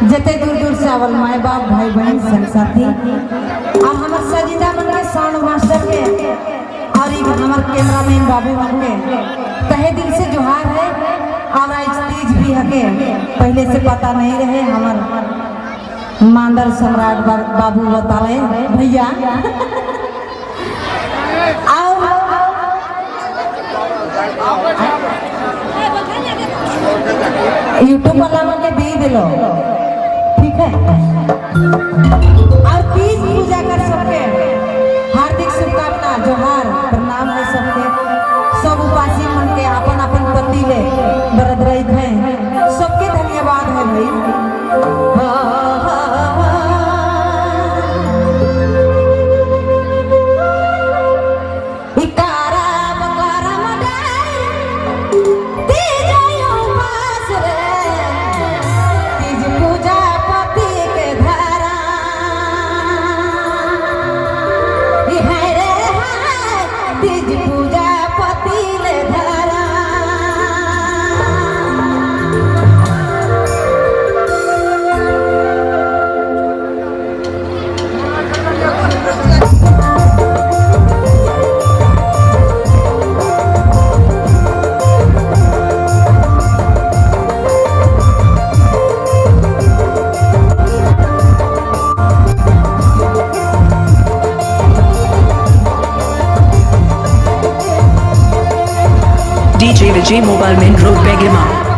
जते दूर दूर से आवल माए बाप भाई बहन संग साथी और हमार सजीदा मन के साउंड मास्टर के और हमार कैमरामैन बाबू मन के तहे दिल से जोहार है। और आज तीज भी हके पहले से पता नहीं रहे हमार मांदर सम्राट बाबू बतावे भैया यूट्यूब वाला के दे दिलो ठीक है। और तीज पूजा कर सबके हार्दिक शुभकामना जोहार प्रणाम है सबके। सब उपासी मन के अपन अपन पति ले बरद रही है सबके धन्यवाद है भाई। DJ Vijay Mobile Main Road Begema.